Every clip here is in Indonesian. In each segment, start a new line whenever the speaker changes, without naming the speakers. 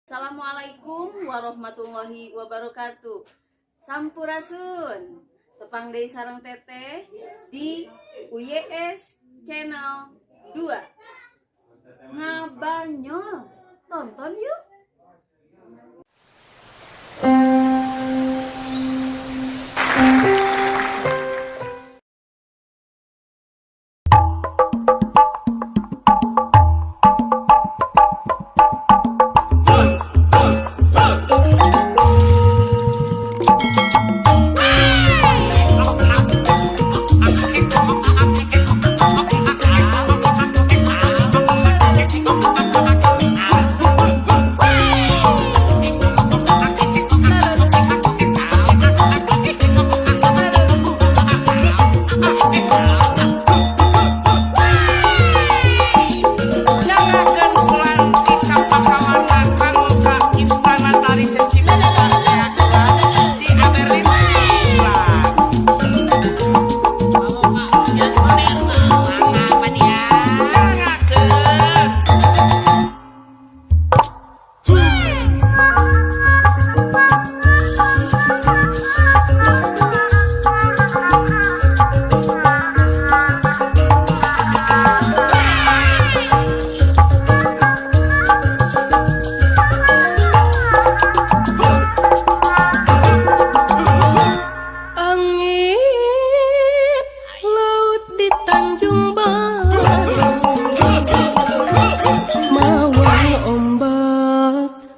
Assalamualaikum warahmatullahi wabarakatuh. Sampurasun. Tepang deui sareng teteh di UYS Channel 2. Ngabanyol. Tonton yuk.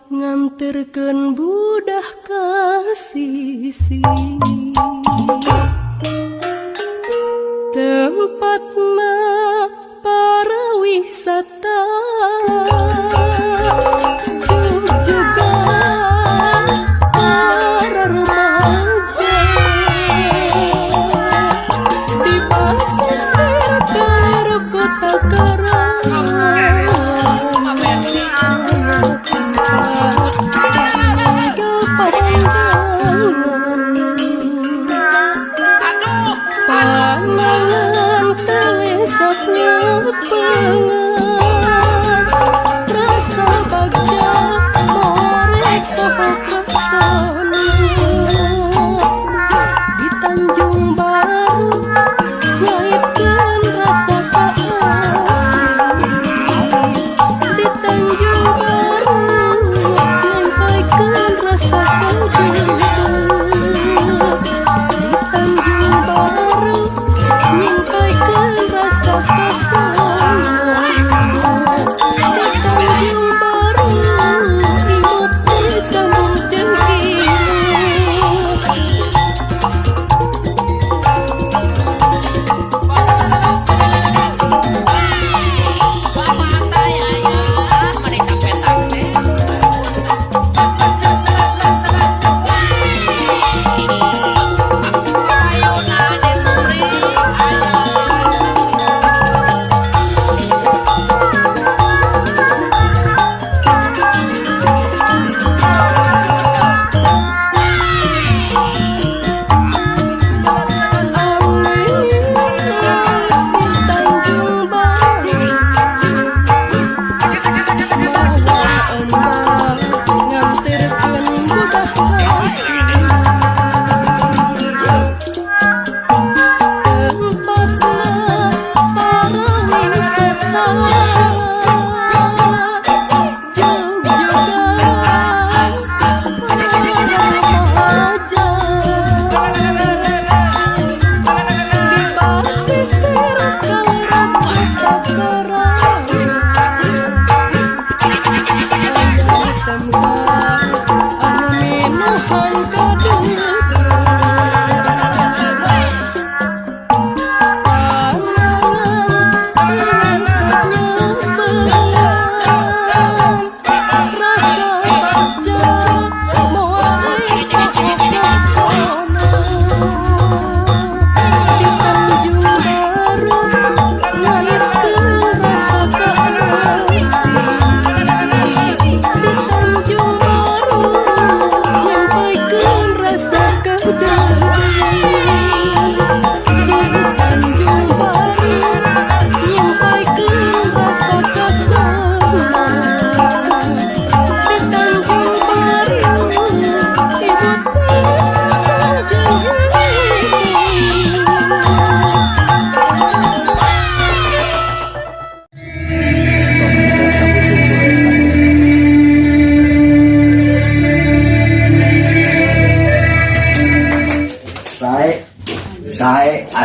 Nganterkeun budah kasisi tempatna para wisata juga para remaja di pasisir daerah kota Karang. Panangan telesotnya pengen rasa bagja morek kesana di Tanjung Baru ngaitkeun rasa kaasih di Tanjung Baru nyampaikeun rasa kajeunteung di Tanjung Baru nyampaikeun rasa kasayang di Tanjung Baru imut teh sambung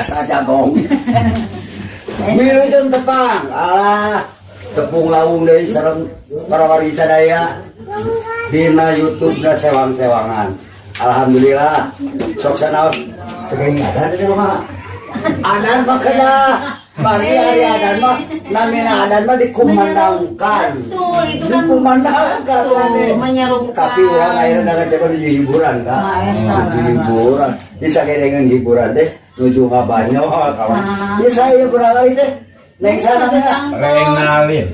asa jagong. Wilujeng tepang. Tepung lawung deui sareng para warisa daya dina YouTube na sewang-sewangan. Alhamdulillah. Sok sanaos teuing adan di rumah. Adan mah kana. Mari hari adan mah namina adan mah dikumandangkan.
Betul, itu kan
Dikumandangkan
tuh, menyerukan.
Tapi orang akhirnya dengan di hiburan kan. Di hiburan. Bisa dengan hiburan deh. Nuju ngabanyo kawan. Ya saya berapa itu? Naik sana ya.
Renalin.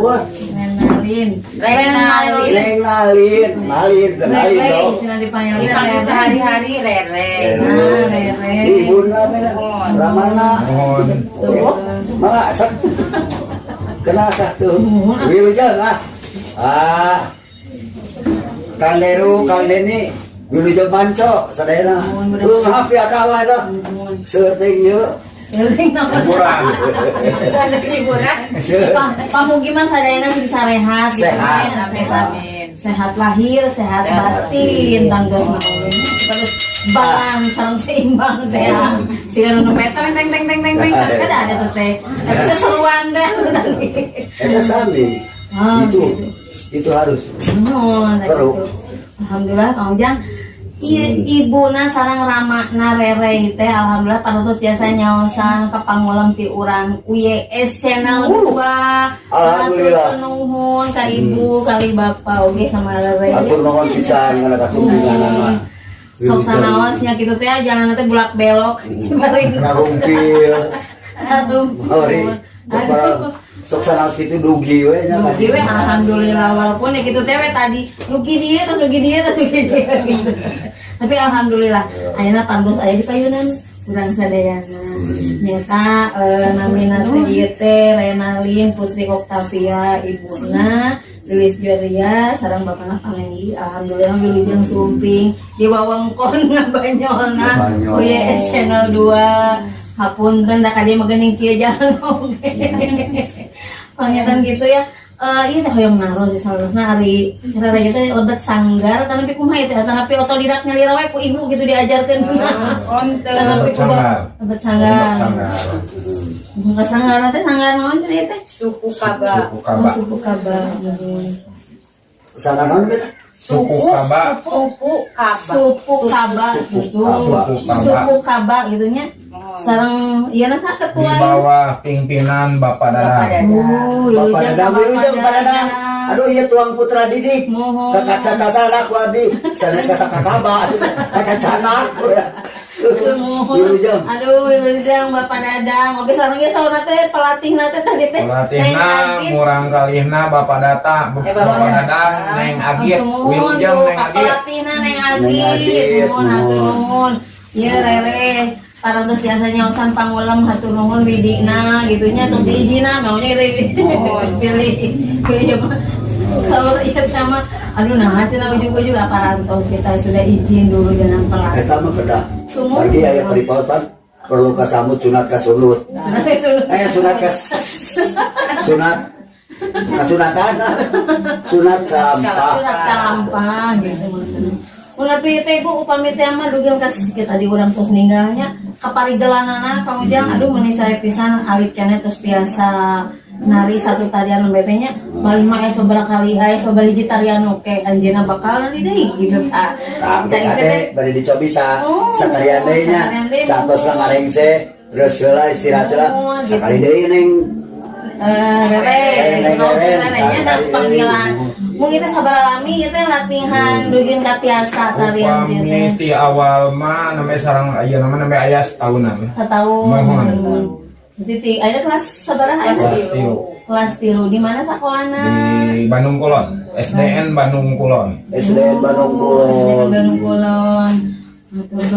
Wah,
Renalin. Renalin.
Renalin, malin, kenalin
Rere,
dong.
istilah dipanggil
Dipanggil
Rere.
sehari-hari Rere.
Nah, Rere.
Ibu namanya Ramana.
Mohon.
Mak sak. Kena satu. Wilujeng Kang Deru, Kang Deni, Wilujeng Manco, sadayana. Hapi akawa itu. Seuting yeuh.
Eling nama.
Hiburan.
Ada hiburan.
Pamugiman sadayana bisa rehat gitu.
Sehat.
Amin.
Sehat lahir, sehat batin, tanggal terus balance sareng seimbang teh. Siga nu meter teng teng teng teng teng kada ada tuh teh. Itu keseruan deh.
Eta sami. Itu harus. Seru.
Alhamdulillah Kang Ujang. Ibuna sareng Ramana Rere teh alhamdulillah panutus jasa nyaosan kapangulam ti urang UYS channel 2.
Alhamdulillah.
Nuhun ka ibu kali bapak oge sama Rere.
Atur nuhun pisan kana katunjunganana.
Sok sanaosnya kitu teh jalan teh bulak belok cibaring.
Ngarumpil.
Aduh.
Ori. Sok sanaos kitu dugi we nya.
Dugi we alhamdulillah walaupun ya kitu teh we tadi dugi dia terus dugi dia terus dugi dia gitu. Tapi alhamdulillah ayeuna pantos aya di payunan urang sadayana. Nyata namina ieu teh Renalin Putri Oktavia ibuna Lilis Julia sareng bapana Pangendi alhamdulillah wilujeng sumping di wawengkon ngabanyolna UYS channel 2. Hapunten da kadieu magening kieu jalan oge. Pangetan gitu ya. Iya teh hoyong naro di salusna ari rere gitu lebet sanggar tapi kumaha teh tapi otodidak nyalira we ku ibu gitu diajarkeun.
Onte.
Tapi ku lebet sanggar. Enggak sanggar teh sanggar naon cenah teh?
Suku Kaba.
Suku Kaba.
Sana naon beta?
Suku Kaba.
Suku
Kaba.
Suku Kaba gitu. Suku Kaba gitu nya. Sareng ieu na
Di
ketua.
bawah pimpinan Bapak Dadang.
Bapak Dadang wilujeng Bapak Dadang. Aduh ieu tuang putra didik.
Mohon.
Kakaca-kaca ku abdi. Sanes kata kakaba. Kacacana aku ya. Wilujeng.
Aduh, wilujeng Bapak Dadang. Oke, sareng ge sauna teh pelatihna teh tadi teh.
Pelatihna murang kalihna Bapak Bapak Dadang Neng Agit. Wilujeng Neng Agit.
Pelatihna Neng Agit. Nuhun hatur nuhun. Ieu Rere parantos biasa nyaosan pangulam hatur nuhun widina gitunya terus diizina maunya gitu. Pilih sama ieu sama aduh nah cenah ujug-ujug parantos kita sudah izin dulu dengan pelatih.
Eta mah kedah. Bagi aya peripautan perlu kasamut sunat kasunut. Sunat kasunatan. Sunat kampah.
Surat kalampah gitu maksudnya. Ulah tuh teh Bu upami teh mah dugel ka kita di urang tos ninggalnya kaparigelanana kamu jang aduh meuni sae pisan alit keneh tos biasa nari satu tarian betenya balik mah aya sabaraha kali aya sabaraha hiji tarian oke anjeunna bakal nari deui gitu tah.
Tapi kade bari dicobi satarian deui nya. Satos ngarengse terus heula istirahat lah. Sakali deui neng
Rere nya panggilan. Mung kita sabar lami kita latihan dugin katiasa tarian
Upami ti awal mah namanya sarang aya nama aya setahunan.
Setahun. Jadi ada kelas sabaraha kelas 3 di mana sekolahna?
Di Bandung Kulon, SDN Bandung Kulon.
SDN Bandung Kulon.
Bandung Kulon.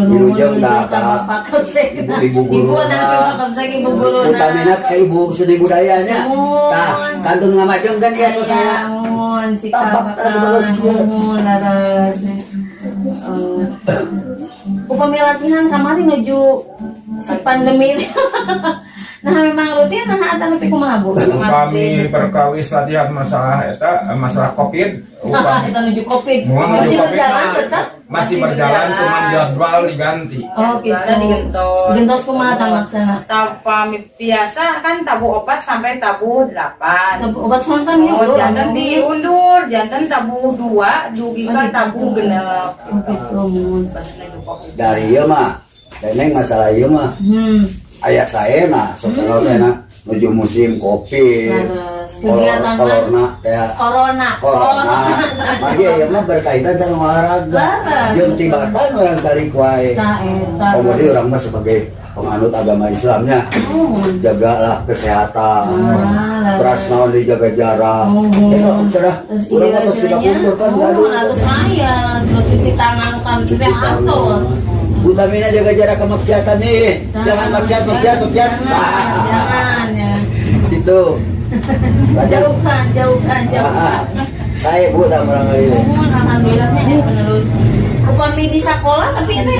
Wilujeng da ka
Bapak Kapsek.
ibu guru.
Ibu ada Bapak Kapsek ibu guru.
Utaminat ka ibu seni budayanya. Tah, kantun ngamajeng kan dia tuh saya.
Mohon si
Tabak
Bapak.
terus
Mohon laras. Upami latihan kamari menuju si pandemi. Nah memang rutin nah ada tapi kumaha Bu?
Upami perkawis latihan masalah eta masalah Covid. Upami
Kita menuju Covid.
Mau menuju
Masih
Covid,
berjalan
nah,
tetap.
masih berjalan cuma jadwal diganti.
Oh gitu.
Ada digentos.
Gentos kumaha tang laksana?
Pami biasa kan tabu obat sampai tabu 8.
Obat sontan ya
Oh,
Bu.
jantan diundur, jantan tabu 2, dugi kan tabu genep.
Oh gitu Mun.
Dari ieu mah Neneng masalah ieu mah ayah saya nah sok saya menuju musim kopi
Terus kegiatan
kolorna kayak
Corona.
mari ieu mah berkaitan sama olahraga
Laras.
jeung tibatan orang kali kuai
Nah eta.
kemudian orang mah sebagai penganut agama Islamnya jagalah kesehatan
Ah,
terus naon dijaga jarak itu sudah
Terus
udah
iya
terus kita
istilahnya,
kumpul kan gaduh
lalu saya terus cuci tangan kan kita atur.
Utamina jaga jarak kemaksiatan nih jangan maksiat
Jangan ya.
itu
Jauhkan.
saya buta orang lain
Mohon alhamdulillahnya ya penerus. Upami di sekolah tapi itu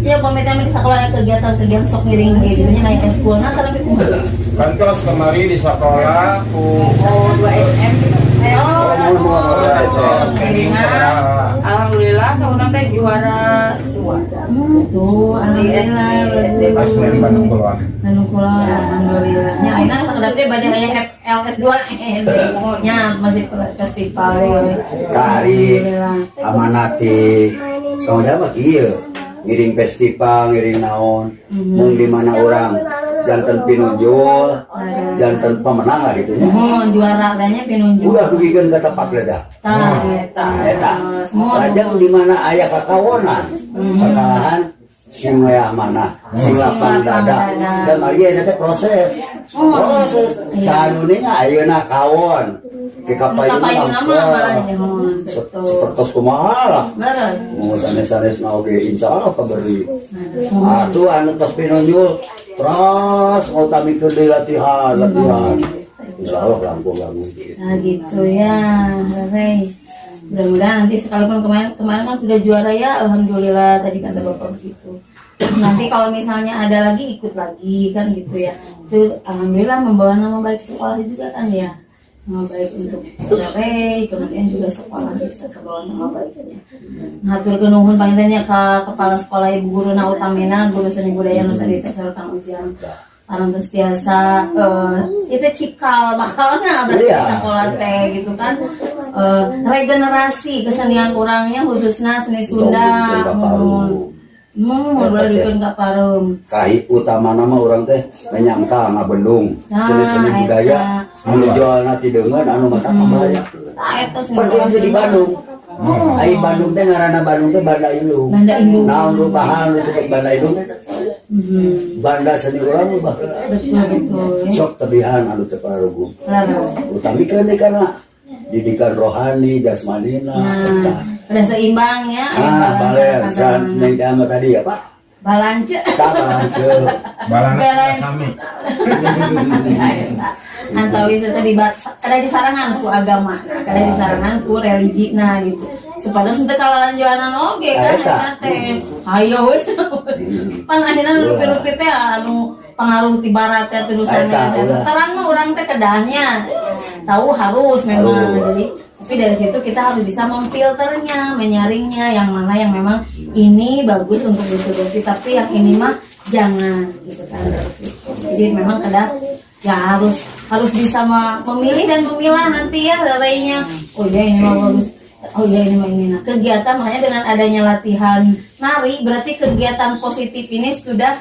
ya upami kami di sekolah kegiatan sok ngiring gitu nya naik eskul nah tapi kumaha.
Kan kelas kemari di sekolah
Oh, 2 SM.
kelas training sekolah.
Alhamdulillah seorang teh juara 2.
Tuh
SD.
Pas dari Bandung keluar.
Anu kula alhamdulillah. Nya ayeuna terhadap teh bade aya LS2 nya masih festival ya.
Kari amanati kau apa kieu ngiring festival ngiring naon mung di mana orang jantan pinunjul jantan pemenang lah gitu nya
Mohon juara adanya pinunjuk.
udah dugikeun ka tepak ledah
Eta.
eta
Mohon.
lajang di mana aya kakawonan kekalahan sing wayah mana sing lapang dada dan mari eta teh proses sanuninga ayeuna kawon ke
Kapayuna mah malah nya mohon.
seperti kumaha lah
Beres.
mau sanes-sanes na oge insyaallah kaberi atuh anu tos pinunjul terus mau tamikeun deui latihan insyaallah langkung
Nah gitu ya, Rey. Mudah-mudahan nanti sekalipun kemarin kan sudah juara ya, alhamdulillah tadi kata bapak begitu. Nanti kalau misalnya ada lagi ikut lagi kan gitu ya. Itu alhamdulillah membawa nama baik sekolah juga kan ya. Nama baik untuk Rey, kemudian juga sekolah bisa kebawa nama baiknya. Ngatur kenuhun panggilnya ke kepala sekolah Ibu Guru Utamina, Guru Seni Budaya Nusa Dita Kang Ujang. Orang terus biasa itu cikal bakalnya berarti sekolah teh gitu kan regenerasi kesenian orangnya khususnya seni Sunda berdukan ka pareum
kai utama nama orang teh menyangka ngabendung seni-seni budaya anu jualna ti deungeun anu mata kabaya
eta
pernah jadi Bandung ai Bandung teh ngaranna Bandung teh Banda Indung naon rupahan disebut Banda Indung Banda seni urang mah
betul
sok tebihan anu teu pararugu
laras
utamikeun deui kana didikan rohani jasmanina
udah seimbang ya
baler san neng teh tadi apa
balance
tak balance
Balana sami.
antau itu tadi ada di sarangan ku agama ada di sarangan ku religi nah gitu supaya untuk kalahan jualan oge kan eta teh ayo wes pan akhirnya rupi-rupi teh anu pengaruh ti barat teh tulisannya terang mah urang teh kedahnya tahu harus memang jadi tapi dari situ kita harus bisa memfilternya menyaringnya yang mana yang memang ini bagus untuk diproduksi tapi yang ini mah jangan gitu kan jadi memang ada ya harus bisa memilih dan memilah nanti ya lainnya oh ya ini mah bagus oh ya ini mah ini nah kegiatan makanya dengan adanya latihan nari berarti kegiatan positif ini sudah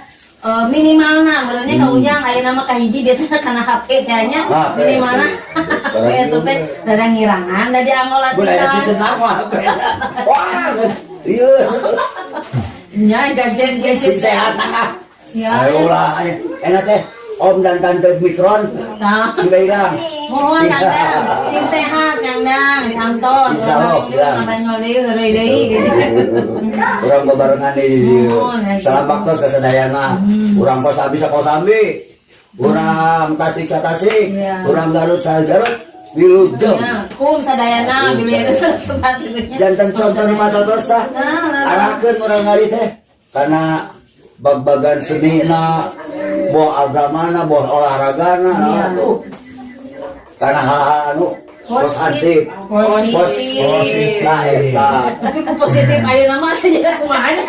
minimalna berarti kalau ujang aya nama kahiji biasanya karena HP kayaknya minimalna itu teh ada ngirangan da dianggo latihan
wah iya
nya gadget
sehat tangah
ya
ayo lah enak teh om dan tante mikron sudah hilang
mohon kandang sing sehat kandang diantos sampai nyoldeui heureuy deui
urang bebarengan di salam baktos kasadayana urang pos abis kos ambi urang tasik satasik urang garut Garut Wilujeng
sadayana bilih sebat gitu nya
jantan contoh mata terus tah arahkeun urang ngari teh karena bag-bagan seni na, boh agama na, boh olahraga na,
Iya.
tuh. Karena hal-hal anu positif.
Positif.
Nah, eta.
Tapi ku positif ayo nama saja kumanya.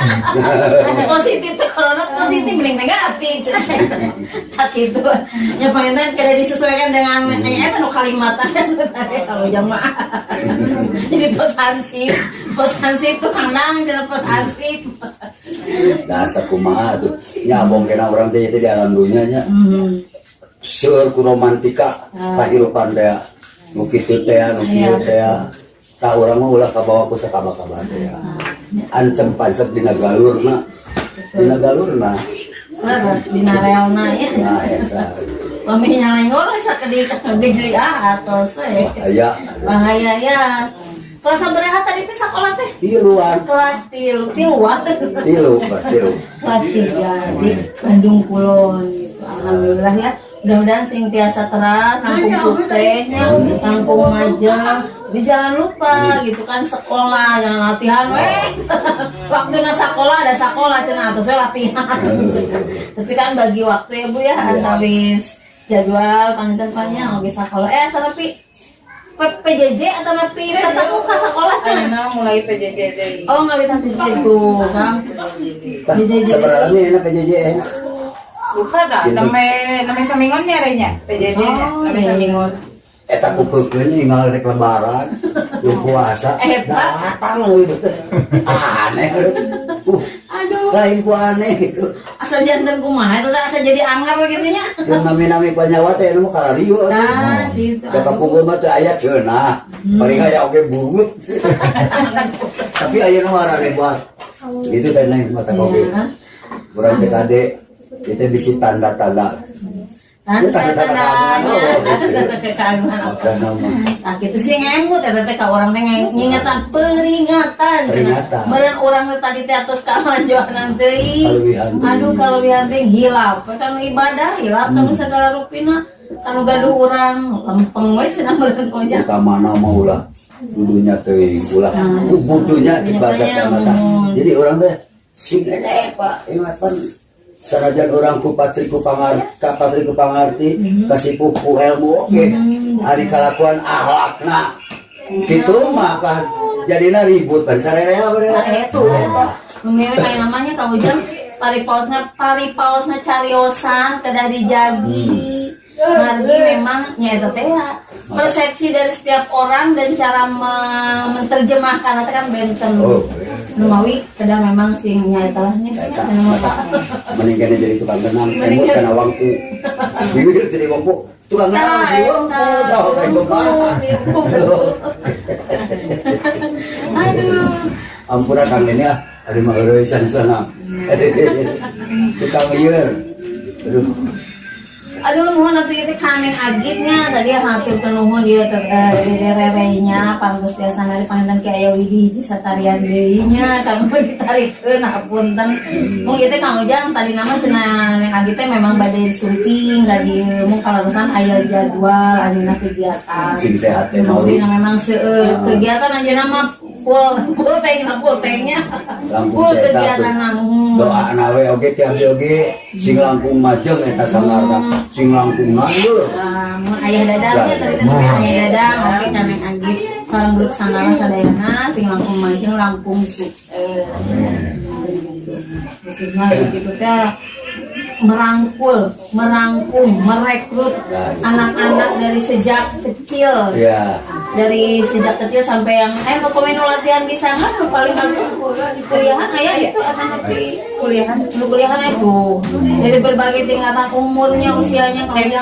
Positif tuh kalau nak positif mending negatif. Tak itu. Ya pengen kada disesuaikan dengan eta nu kalimatan kalau jamaah. Jadi posansif tuh kandang jadi posansif.
Dasar kumaha tuh. Nyabong kena orang teh di alam dunia nya. Seur ku romantika kahirupan teh. Nu kitu teh, nu kieu teh. Tak orang mah ulah kabawa ku sakaba-kaba teh. Ancem pancep dina galurna. Dina galurna.
Dina realna ya.
Nah, eta.
Paminya ngoro sakedi degree atos we.
Aya
Bahaya ya. Kelas sabaraha tadi teh sekolah teh?
tiluan.
Kelas tiluan.
Tilu, tilu.
Kelas 3 di Bandung Kulon gitu. Alhamdulillah ya. Mudah-mudahan sing tiasa teras, langsung suksesnya, langsung maju. Tapi jangan lupa gitu kan sekolah, jangan latihan weh. Waktu na sekolah ada sekolah cenah atus we latihan. Tapi kan bagi waktu ya Bu ya, antawis jadwal panjang-panjang oge sekolah. Tapi PJJ atau napi tatap muka sekolah kan?
Ayeuna mulai PJJ deui.
Oh nggak bisa itu kan?
Sebenarnya enak PJJ enak.
Buka dah, namanya samingon nyarinya PJJ nya, namanya samingon.
Eta kukeun tinggal rek lebaran, lu puasa. Datang gitu teh. Aneh.
Aduh,
Lain ku aneh gitu.
asal jantan kumaha itu asal jadi anggar gitu nya.
Yang nami-nami panyawa teh anu kalariu.
Nah, gitu.
Da kapungkeun mah teh aya ceunah. Paling aya oge bungut. Tapi ayeuna mah rareba. Itu teh nang mata kopi. Urang teh kade kita bisa tanda-tanda.
Tanda-tanda keagungan.
Maksudna mah
Nah, gitu sih ngemut eta teh ka urang teh ngingetan peringatan.
Peringatan.
Beureun urang teh tadi teh atos kalanjoanan teuing.
Kaluwihan teh.
Aduh kaluwihan teh hilap. Kan ibadah hilap kanu segala rupina. Kanu gaduh urang lempeng we cenah meureun ojang.
utamana mah ulah dudunya teh ulah budunya dibaca mata. Jadi orang teh sing Pak ingatan sanajan orang ku patri ku pangarti kasih pupu ilmu oke hari kalakuan akhlakna gitu mah kan jadina ribut pan sarerea bener.
Nah, itu memewe kayak namanya ka ujang paripaosna cariosan kedah dijagi. Margi memang nyata teh persepsi dari setiap orang dan cara menerjemahkan itu kan benten. Numawi kedah memang sing nyata lah nya
Mendingan jadi tukang tenang emut kana waktu bibir jadi ngompo tukang tenang sih jauh kayak
aduh
ampura kang ini ah ada mah eueusan sana tukang ieu
aduh nuhun atuh ieu teh kaneng agitnya tadi hatur teu nuhun ieu teh rerenya panggus tiasa dari panganten Ki Aya Widi hiji satarian deui nya kanu ditarikeun hapunten mung ieu teh Kang Ujang tadi nama cenah neng agit teh memang bade syuting tadi mung kalarusan aya jadwal anjeunna kegiatan
sing sehat teh mau
mungkin memang seueur kegiatan anjeunna mah full tengnya full kegiatan namun
doa nawe oge tiap oge sing langkung majeng eta sangarna sing langkung nandur
mun ayah dadangnya tadi teh ayah dadang oke caneng anggit sareng grup sangarna sadayana sing langkung majeng langkung sukses khususnya begitu teh merangkul, merangkum, merekrut anak-anak dari sejak kecil.
ya
Dari sejak kecil sampai yang mau komen latihan di sana paling bagus di kuliahan ayah itu anak di kuliahan itu dari berbagai tingkatan umurnya usianya
TK,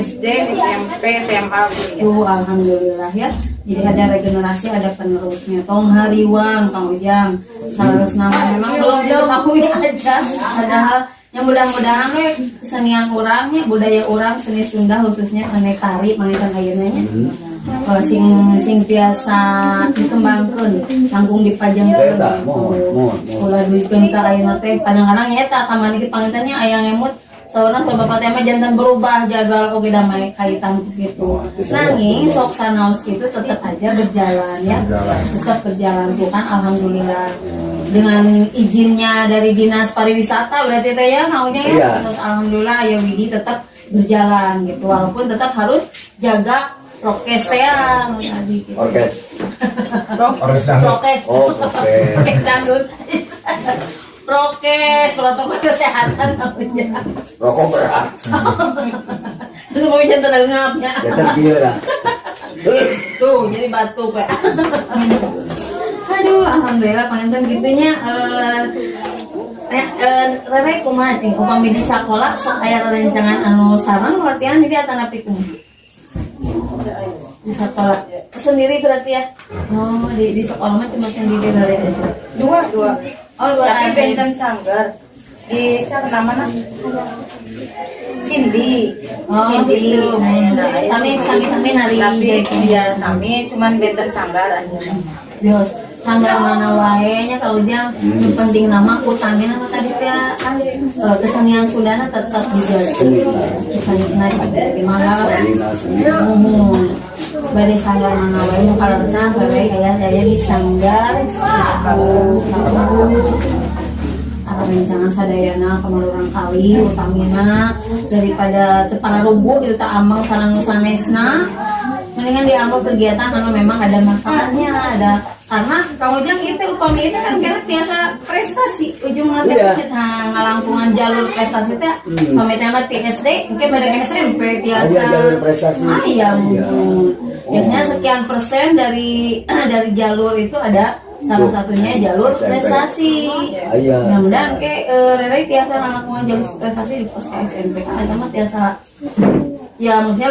SD, SMP, SMA
itu alhamdulillah ya. Jadi ada regenerasi, ada penerusnya. Tong Hariwang, Kang Ujang, harus nama memang belum diketahui aja. Padahal yang mudah-mudahan kesenian orangnya, budaya orang, seni Sunda khususnya seni tari, mangikan ayeunanya. Sing tiasa dikembangkeun, langkung dipajangkeun. Ulah duikeun ka ayeuna teh kadang-kadang eta kamari pangitannya aya ngemut soalnya kalau bapak tema jantan berubah jadwal kok kita main kaitan gitu. Nanging sok sanaos gitu tetap aja berjalan ya, tetap berjalan bukan alhamdulillah. dengan izinnya dari dinas pariwisata berarti teh ya maunya ya.
Iya.
Terus alhamdulillah ya Widi tetap berjalan gitu walaupun tetap harus jaga prokes teh ya tadi gitu.
Orkes.
Orkes dangdut.
Prokes.
Oh, oke.
Prokes dangdut. Prokes protokol kesehatan namanya.
Rokok berat.
Terus mau jangan terengapnya.
Ya terkira.
Tuh jadi batuk ya. Aduh, alhamdulillah panenten gitunya Rere kumaha cing upami di sekolah sok aya rencangan anu sareng latihan jadi atana pikum. Di sekolah sendiri berarti ya. Oh, di sekolah mah cuma sendiri Rere aja.
Dua.
Oh, dua
Tapi
aja.
benten sanggar. Di sana mana? Cindy.
Oh,
Cindy.
gitu. Sami nari
Tapi
jadi.
iya sami cuman benten sanggar aja.
Yos, sanggar mana wae nya kalau jang yang penting nama utangnya nama tadi teh kesenian Sundana tetap dijaga. Kesenian di mana
Lina sendiri.
Bade sanggar mana wae nu kalarna bae aya di sanggar rencangan sadayana kemalurang kali utamina daripada cepana rubuh gitu tak amang sareng sanesna mendingan diambil kegiatan anu memang ada manfaatnya ada karena kamu jangan itu upami itu kan kena biasa prestasi ujung nanti
Iya.
kita ngalangkungan jalur prestasi teh pamit mah ti SD mungkin pada SMP biasa
Ada jalur prestasi.
iya biasanya sekian persen dari dari jalur itu ada salah satunya jalur
SMP.
prestasi.
Iya.
Mudah-mudahan ke Rere tiasa ngelakuin jalur prestasi di pos SMP kan sama tiasa ya maksudnya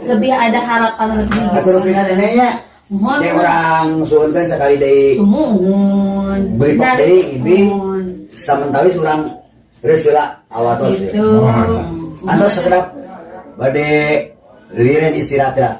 lebih ada harapan lebih.
Atur pina neneknya.
Mohon
Dia orang suunkeun sekali deui.
Sumun.
Beri pok deui ibi. Samentawi urang geus heula awatos.
Gitu.
Antos sekedap bade liren istirahat ya.